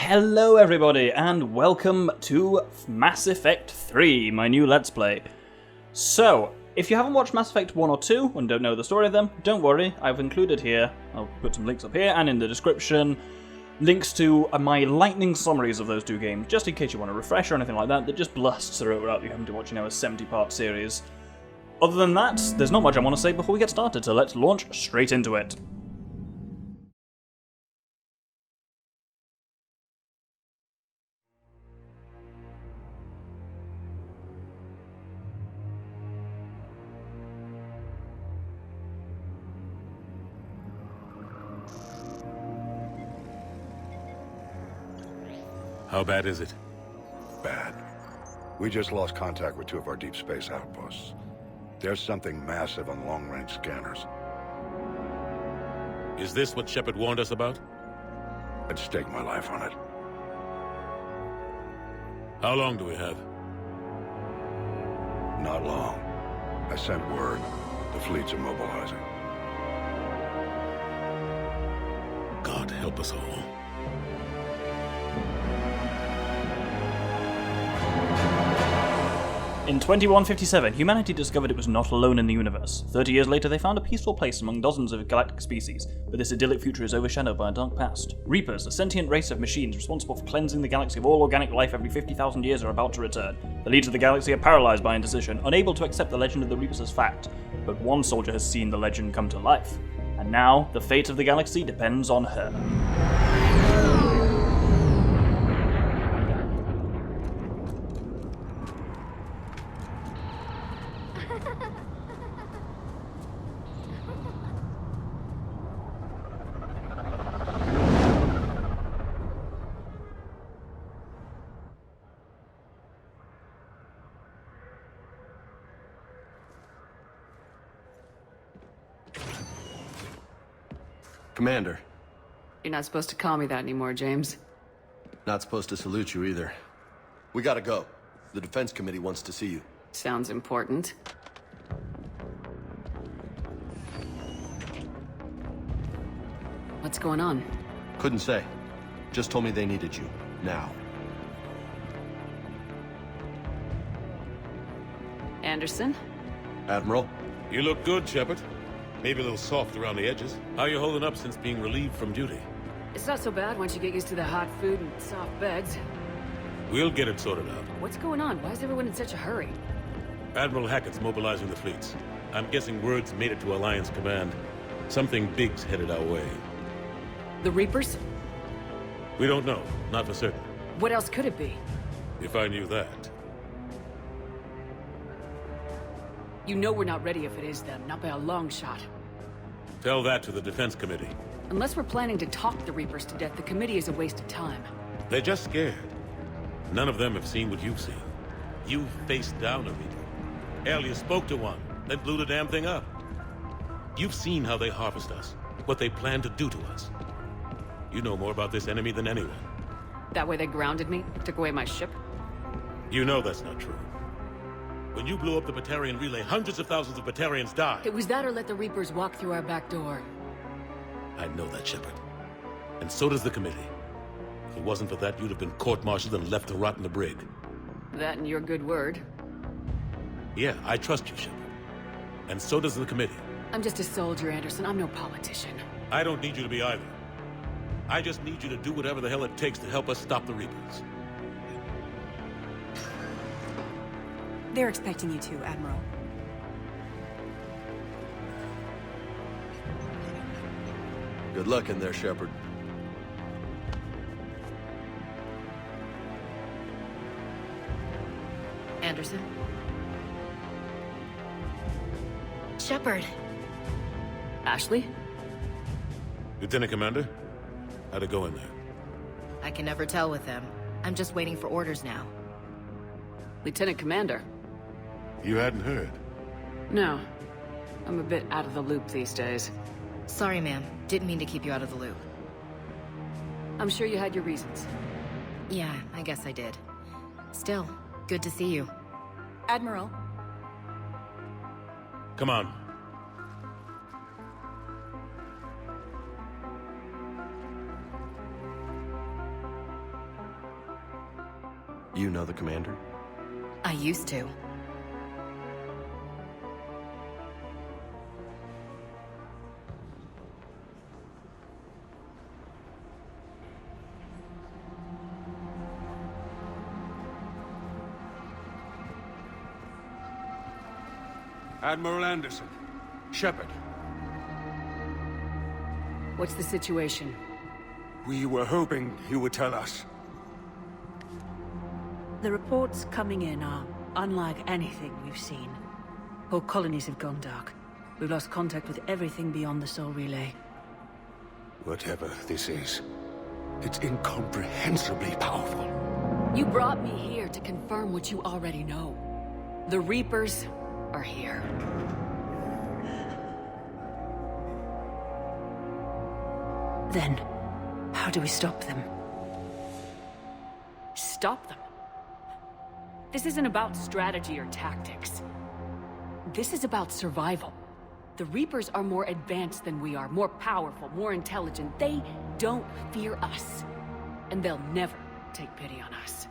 Hello everybody, and welcome to Mass Effect 3, my new Let's Play. So, if you haven't watched Mass Effect 1 or 2, and don't know the story of them, don't worry, I've included here, I'll put some links up here, and in the description, links to my lightning summaries of those two games, just in case you want a refresher or anything like that just blasts through it without you having to watch, a 70-part series. Other than that, there's not much I want to say before we get started, so let's launch straight into it. How bad is it? Bad. We just lost contact with two of our deep space outposts. There's something massive on long-range scanners. Is this what Shepard warned us about? I'd stake my life on it. How long do we have? Not long. I sent word. The fleet's immobilizing. God help us all. In 2157, humanity discovered it was not alone in the universe. 30 years later, they found a peaceful place among dozens of galactic species, but this idyllic future is overshadowed by a dark past. Reapers, a sentient race of machines responsible for cleansing the galaxy of all organic life every 50,000 years, are about to return. The leaders of the galaxy are paralyzed by indecision, unable to accept the legend of the Reapers as fact. But one soldier has seen the legend come to life, and now the fate of the galaxy depends on her. Commander. You're not supposed to call me that anymore, James. Not supposed to salute you either. We gotta go. The Defense Committee wants to see you. Sounds important. What's going on? Couldn't say. Just told me they needed you. Now. Anderson? Admiral? You look good, Shepard. Maybe a little soft around the edges. How you holding up since being relieved from duty? It's not so bad once you get used to the hot food and soft beds. We'll get it sorted out. What's going on? Why is everyone in such a hurry? Admiral Hackett's mobilizing the fleets. I'm guessing word's made it to Alliance Command. Something big's headed our way. The Reapers? We don't know. Not for certain. What else could it be? If I knew that. You know we're not ready if it is them, not by a long shot. Tell that to the Defense Committee. Unless we're planning to talk the Reapers to death, the committee is a waste of time. They're just scared. None of them have seen what you've seen. You've faced down a Reaper. Hell, you spoke to one, then blew the damn thing up. You've seen how they harvest us, what they plan to do to us. You know more about this enemy than anyone. That way they grounded me, took away my ship? You know that's not true. When you blew up the Batarian relay, hundreds of thousands of Batarians died. It was that or let the Reapers walk through our back door. I know that, Shepard. And so does the committee. If it wasn't for that, you'd have been court-martialed and left to rot in the brig. That and your good word. Yeah, I trust you, Shepard. And so does the committee. I'm just a soldier, Anderson. I'm no politician. I don't need you to be either. I just need you to do whatever the hell it takes to help us stop the Reapers. They're expecting you to, Admiral. Good luck in there, Shepard. Anderson? Shepard. Ashley? Lieutenant Commander, how'd it go in there? I can never tell with them. I'm just waiting for orders now. Lieutenant Commander? You hadn't heard. No. I'm a bit out of the loop these days. Sorry, ma'am. Didn't mean to keep you out of the loop. I'm sure you had your reasons. Yeah, I guess I did. Still, good to see you. Admiral. Come on. You know the commander? I used to. Admiral Anderson. Shepard. What's the situation? We were hoping you would tell us. The reports coming in are unlike anything we've seen. Whole colonies have gone dark. We've lost contact with everything beyond the Soul Relay. Whatever this is, it's incomprehensibly powerful. You brought me here to confirm what you already know. The Reapers are here. Then, how do we stop them? Stop them? This isn't about strategy or tactics. This is about survival. The Reapers are more advanced than we are, more powerful, more intelligent. They don't fear us. And they'll never take pity on us.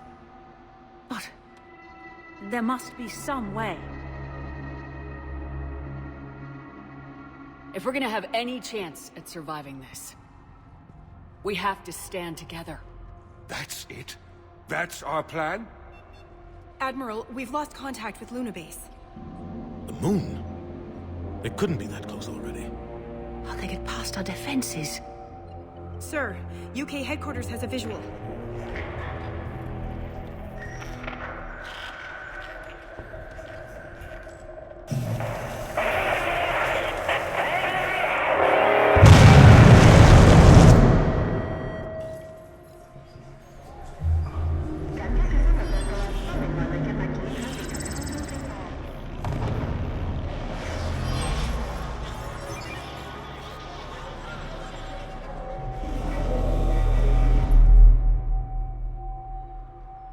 But there must be some way. If we're gonna have any chance at surviving this, we have to stand together. That's it? That's our plan? Admiral, we've lost contact with Luna Base. The moon? It couldn't be that close already. How they get past our defenses? Sir, UK headquarters has a visual.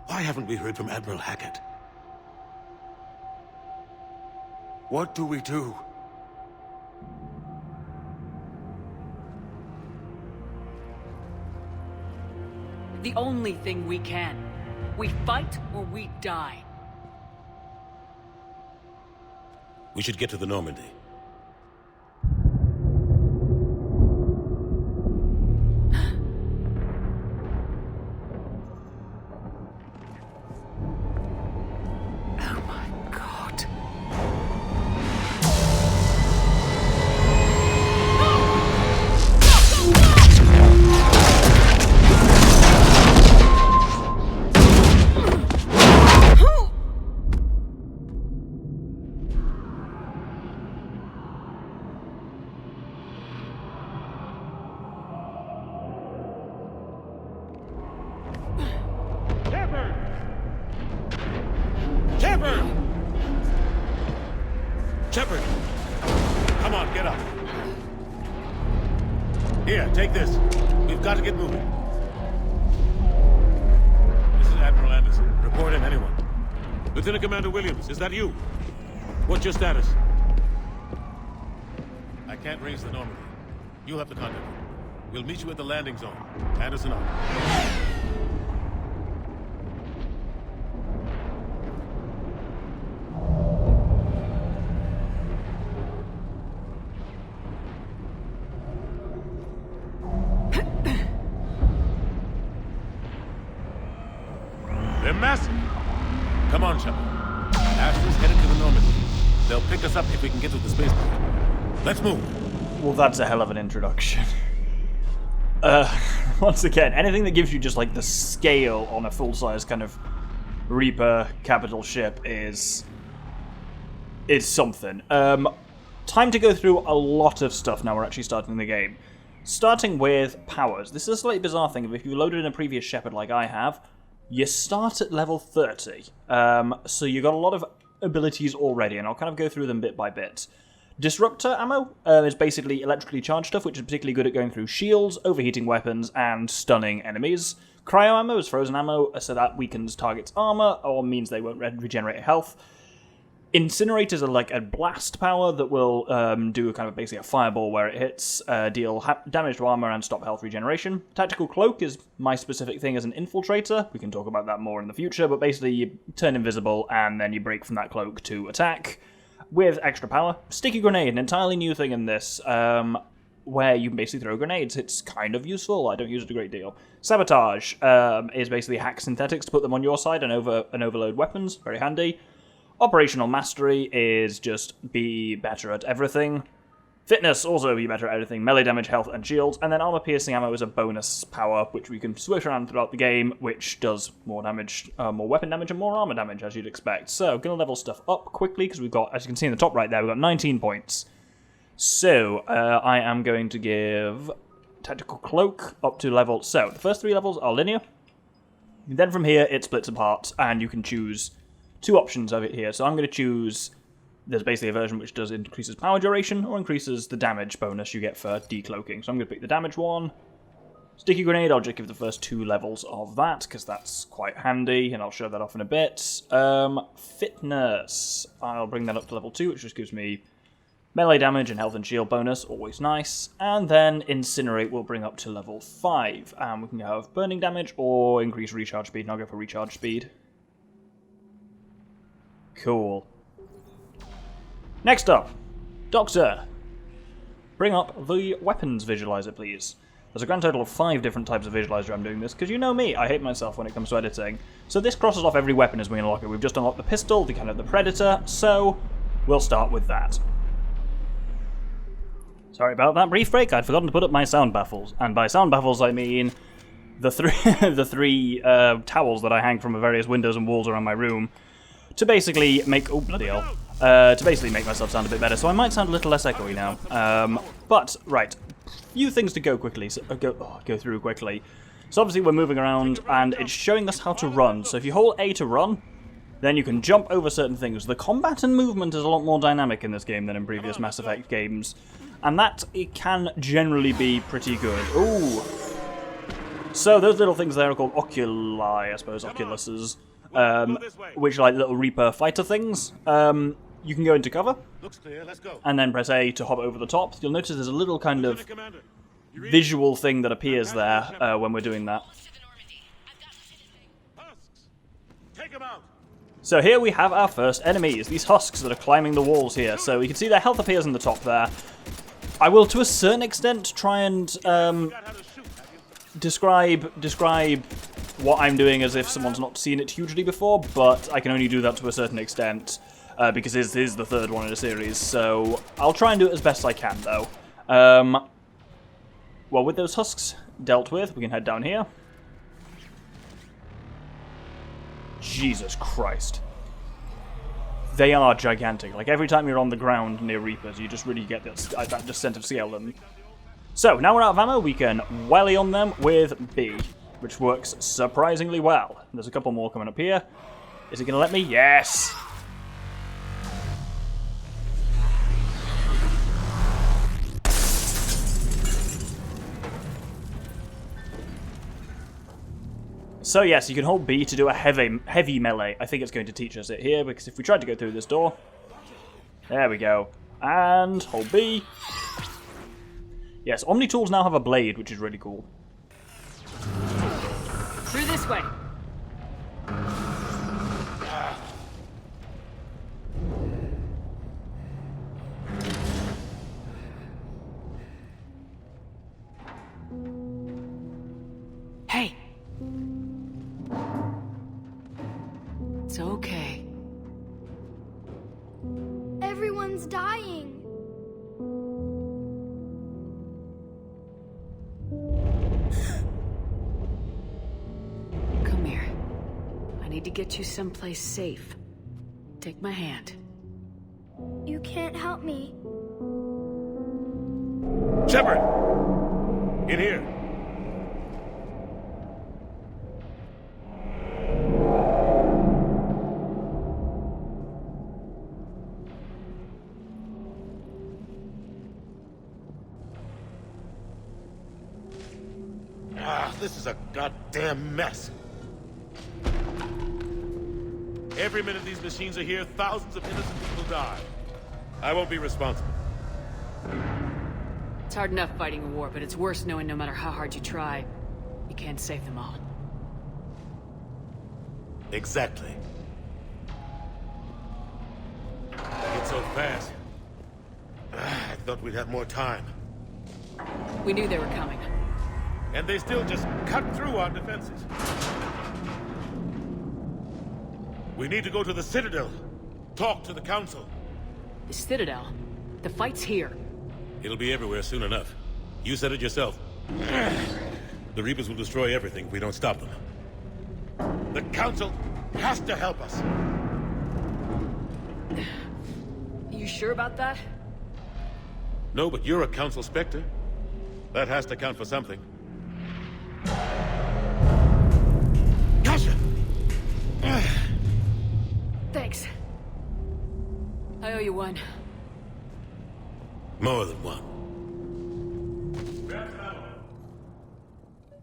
Why haven't we heard from Admiral Hackett? What do we do? The only thing we can. We fight or we die. We should get to the Normandy. Shepard! Come on, get up. Here, take this. We've got to get moving. This is Admiral Anderson. Report in, anyone. Lieutenant Commander Williams, is that you? What's your status? I can't raise the Normandy. You'll have to contact me. We'll meet you at the landing zone. Anderson out. They're massive. Come on, Shepard. Ashley's headed to the Normandy. They'll pick us up if we can get to the spaceport. Let's move. Well, that's a hell of an introduction. Once again, anything that gives you just like the scale on a full-size kind of Reaper capital ship is something. Time to go through a lot of stuff now we're actually starting the game. Starting with powers. This is a slightly bizarre thing. If you loaded in a previous Shepard like I have, you start at level 30. So you got a lot of abilities already, and I'll kind of go through them bit by bit. Disruptor ammo is basically electrically charged stuff, which is particularly good at going through shields, overheating weapons, and stunning enemies. Cryo ammo is frozen ammo, so that weakens targets' armor, or means they won't regenerate health. Incinerators are like a blast power that will do kind of basically a fireball where it hits, deal damage to armor and stop health regeneration. Tactical Cloak is my specific thing as an infiltrator. We can talk about that more in the future, but basically you turn invisible and then you break from that cloak to attack with extra power. Sticky Grenade, an entirely new thing in this, where you can basically throw grenades. It's kind of useful. I don't use it a great deal. Sabotage is basically hack synthetics to put them on your side and overload weapons. Very handy. Operational Mastery is just be better at everything. Fitness, also be better at everything. Melee damage, health, and shields. And then Armor Piercing Ammo is a bonus power, which we can switch around throughout the game, which does more damage, more weapon damage, and more armor damage, as you'd expect. So, gonna level stuff up quickly, because we've got, as you can see in the top right there, we've got 19 points. So, I am going to give Tactical Cloak up to level... So, the first 3 levels are linear. Then from here, it splits apart, and you can choose 2 options of it here. So I'm going to choose... There's basically a version which does increases power duration, or increases the damage bonus you get for decloaking. So I'm going to pick the damage one. Sticky Grenade, I'll just give the first 2 levels of that, because that's quite handy, and I'll show that off in a bit. Fitness, I'll bring that up to level 2, which just gives me melee damage and health and shield bonus, always nice. And then Incinerate will bring up to level 5, and we can have burning damage or increase recharge speed, and I'll go for recharge speed. Cool. Next up, Doctor. Bring up the weapons visualizer, please. There's a grand total of 5 different types of visualizer I'm doing this, because you know me, I hate myself when it comes to editing. So this crosses off every weapon as we unlock it. We've just unlocked the pistol, the kind of the Predator, so we'll start with that. Sorry about that brief break, I'd forgotten to put up my sound baffles. And by sound baffles I mean the three towels that I hang from various windows and walls around my room to basically make... Oh, bloody hell. To basically make myself sound a bit better, so I might sound a little less echoey now. But, right, few things to go quickly, so, go through quickly. So obviously we're moving around, and it's showing us how to run. So if you hold A to run, then you can jump over certain things. The combat and movement is a lot more dynamic in this game than in previous Mass Effect games, and that it can generally be pretty good. Ooh! So those little things there are called oculi, I suppose, oculuses. Which are like little Reaper fighter things. You can go into cover, and then press A to hop over the top. You'll notice there's a little kind of visual thing that appears there when we're doing that. So here we have our first enemies, these husks that are climbing the walls here. So you can see their health appears in the top there. I will, to a certain extent, try and describe what I'm doing as if someone's not seen it hugely before, but I can only do that to a certain extent, because this is the 3rd one in a series, so I'll try and do it as best I can, though. Well, with those husks dealt with, we can head down here. Jesus Christ. They are gigantic. Like, every time you're on the ground near Reapers, you just really get that descent of scale. So, now we're out of ammo, we can welly on them with B, which works surprisingly well. There's a couple more coming up here. Is it going to let me? Yes! So yes, you can hold B to do a heavy melee. I think it's going to teach us it here, because if we tried to go through this door... There we go. And hold B. Yes, Omni tools now have a blade, which is really cool. Through this way. Hey. It's okay. Everyone's dying. Come here. I need to get you someplace safe. Take my hand. You can't help me. Shepard! In here. This is a goddamn mess. Every minute these machines are here, thousands of innocent people die. I won't be responsible. It's hard enough fighting a war, but it's worse knowing no matter how hard you try, you can't save them all. Exactly. It's so fast. I thought we'd have more time. We knew they were coming. And they still just cut through our defenses. We need to go to the Citadel. Talk to the Council. The Citadel? The fight's here. It'll be everywhere soon enough. You said it yourself. The Reapers will destroy everything if we don't stop them. The Council has to help us. You sure about that? No, but you're a Council Spectre. That has to count for something. Gotcha! Thanks. I owe you one. More than one.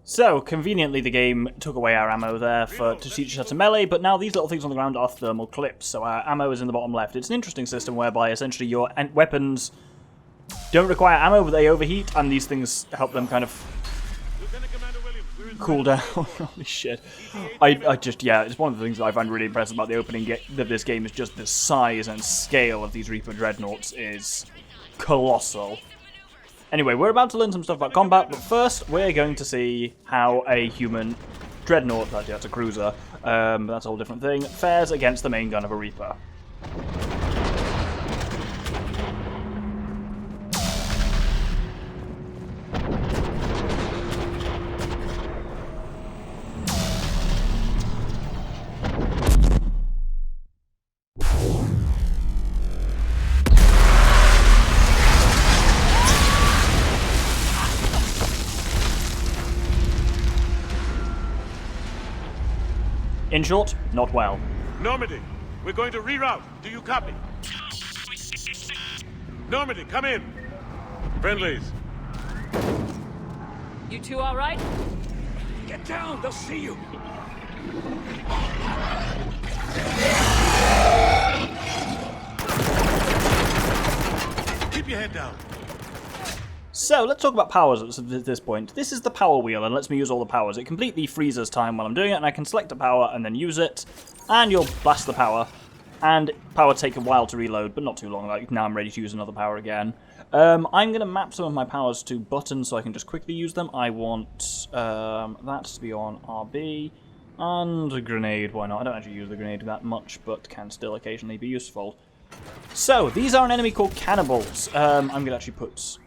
So, conveniently the game took away our ammo there to teach us how to melee, but now these little things on the ground are thermal clips, so our ammo is in the bottom left. It's an interesting system whereby essentially your weapons don't require ammo, but they overheat, and these things help them kind of cool down. Holy shit. I just, yeah, it's one of the things that I find really impressive about the opening of this game is just the size and scale of these Reaper Dreadnoughts is colossal. Anyway, we're about to learn some stuff about combat, but first we're going to see how a human Dreadnought, actually that's a cruiser, but that's a whole different thing, fares against the main gun of a Reaper. In short, not well. Normandy, we're going to reroute. Do you copy? Normandy, come in. Friendlies. You two all right? Get down, they'll see you. Keep your head down. So, let's talk about powers at this point. This is the power wheel and lets me use all the powers. It completely freezes time while I'm doing it, and I can select a power and then use it, and you'll blast the power. And power take a while to reload, but not too long. Like, now I'm ready to use another power again. I'm going to map some of my powers to buttons so I can just quickly use them. I want that to be on RB, and a grenade, why not? I don't actually use the grenade that much, but can still occasionally be useful. So, these are an enemy called cannibals. I'm going to actually put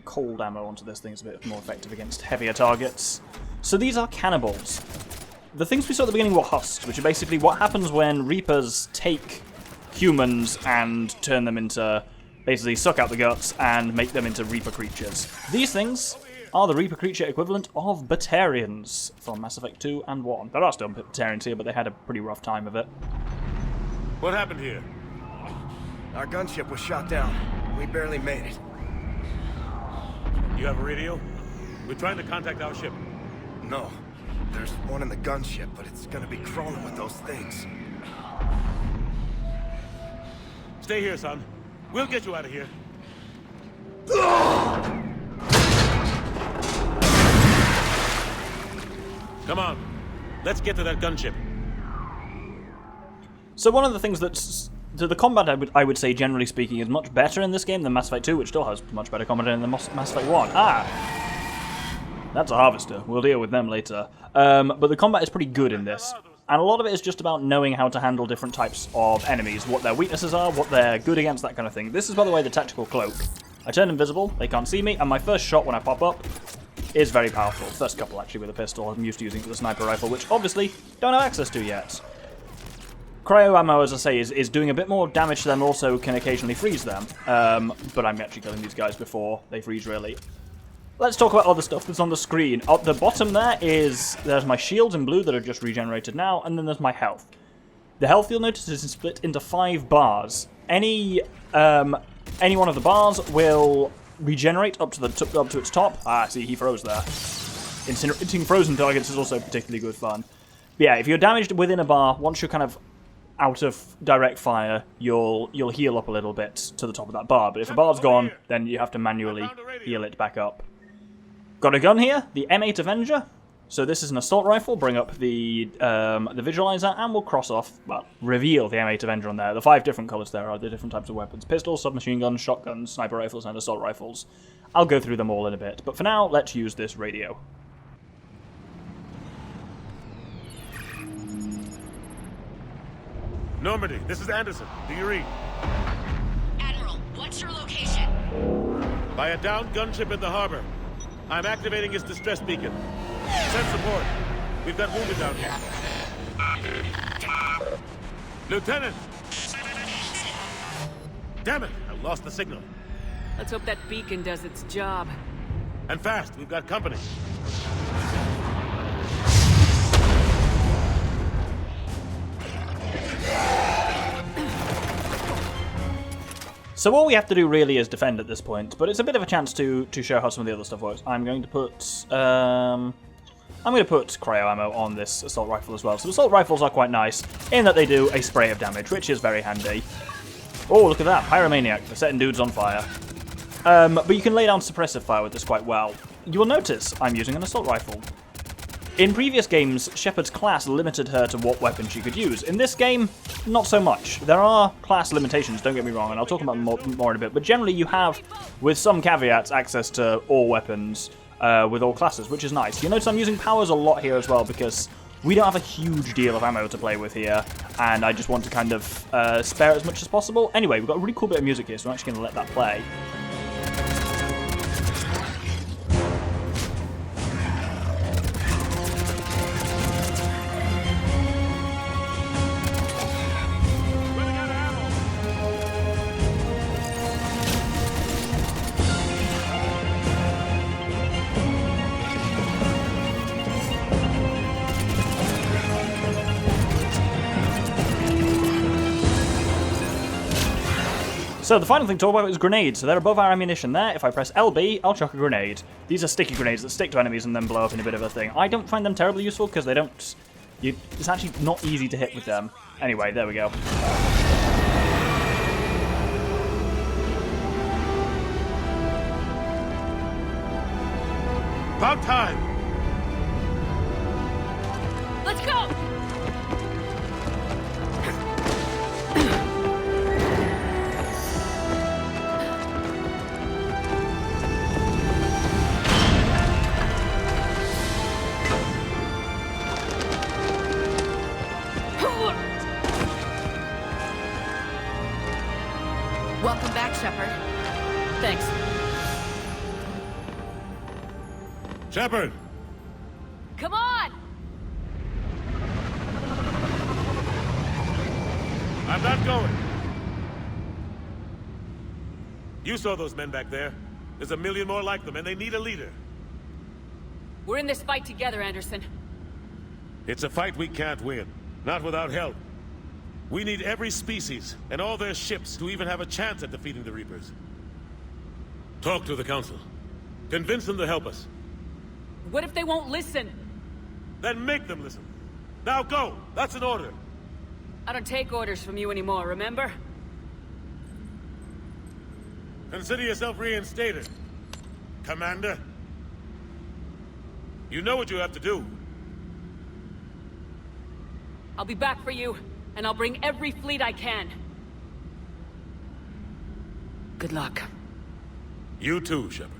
cold ammo onto this thing. It's a bit more effective against heavier targets. So these are cannibals. The things we saw at the beginning were husks, which are basically what happens when Reapers take humans and turn them into, basically suck out the guts and make them into Reaper creatures. These things are the Reaper creature equivalent of Batarians from Mass Effect 2 and 1. There are still Batarians here, but they had a pretty rough time of it. What happened here? Our gunship was shot down. We barely made it. You have a radio? We're trying to contact our ship. No. There's one in the gunship, but it's gonna be crawling with those things. Stay here, son. We'll get you out of here. Come on. Let's get to that gunship. So one of the things that's... So the combat, I would say, generally speaking, is much better in this game than Mass Effect 2, which still has much better combat than Mass Effect 1. That's a harvester. We'll deal with them later. But the combat is pretty good in this. And a lot of it is just about knowing how to handle different types of enemies, what their weaknesses are, what they're good against, that kind of thing. This is, by the way, the tactical cloak. I turn invisible, they can't see me, and my first shot when I pop up is very powerful. First couple, actually, with a pistol. I'm used to using it with a sniper rifle, which obviously don't have access to yet. Cryo ammo, as I say, is doing a bit more damage to them, also can occasionally freeze them. But I'm actually killing these guys before they freeze, really. Let's talk about other stuff that's on the screen. At the bottom there's my shields in blue that are just regenerated now, and then there's my health. The health, you'll notice, is split into 5 bars. Any one of the bars will regenerate up to its top. See, he froze there. Incinerating frozen targets is also particularly good fun. But yeah, if you're damaged within a bar, once you're kind of out of direct fire, you'll heal up a little bit to the top of that bar. But if a bar's gone, then you have to manually heal it back up. Got a gun here, the M8 Avenger. So this is an assault rifle. Bring up the visualizer, and we'll cross off, well, reveal the M8 Avenger on there. The 5 different colours there are the different types of weapons: pistols, submachine guns, shotguns, sniper rifles, and assault rifles. I'll go through them all in a bit, but for now, let's use this radio. Normandy, this is Anderson. Do you read? Admiral, what's your location? By a downed gunship in the harbor. I'm activating its distress beacon. Send support. We've got wounded down here. Lieutenant! Damn it! I lost the signal. Let's hope that beacon does its job. And fast. We've got company. So all we have to do really is defend at this point, but it's a bit of a chance to show how some of the other stuff works. I'm going to put cryo ammo on this assault rifle as well. So assault rifles are quite nice in that they do a spray of damage, which is very handy. Oh, look at that, pyromaniac for setting dudes on fire. But you can lay down suppressive fire with this quite well. You will notice I'm using an assault rifle. In previous games, Shepard's class limited her to what weapon she could use. In this game, not so much. There are class limitations, don't get me wrong, and I'll talk about them more in a bit, but generally you have, with some caveats, access to all weapons with all classes, which is nice. You'll notice I'm using powers a lot here as well, because we don't have a huge deal of ammo to play with here, and I just want to kind of spare as much as possible. Anyway, we've got a really cool bit of music here, so I'm actually going to let that play. So the final thing to talk about is grenades. So they're above our ammunition there. If I press LB, I'll chuck a grenade. These are sticky grenades that stick to enemies and then blow up in a bit of a thing. I don't find them terribly useful because they don't... it's actually not easy to hit with them. Anyway, there we go. About time! Let's go! Welcome back, Shepard. Thanks. Shepard! Come on! I'm not going. You saw those men back there. There's a million more like them, and they need a leader. We're in this fight together, Anderson. It's a fight we can't win. Not without help. We need every species, and all their ships, to even have a chance at defeating the Reapers. Talk to the Council. Convince them to help us. What if they won't listen? Then make them listen. Now go! That's an order! I don't take orders from you anymore, remember? Consider yourself reinstated, Commander. You know what you have to do. I'll be back for you, and I'll bring every fleet I can. Good luck. You too, Shepard.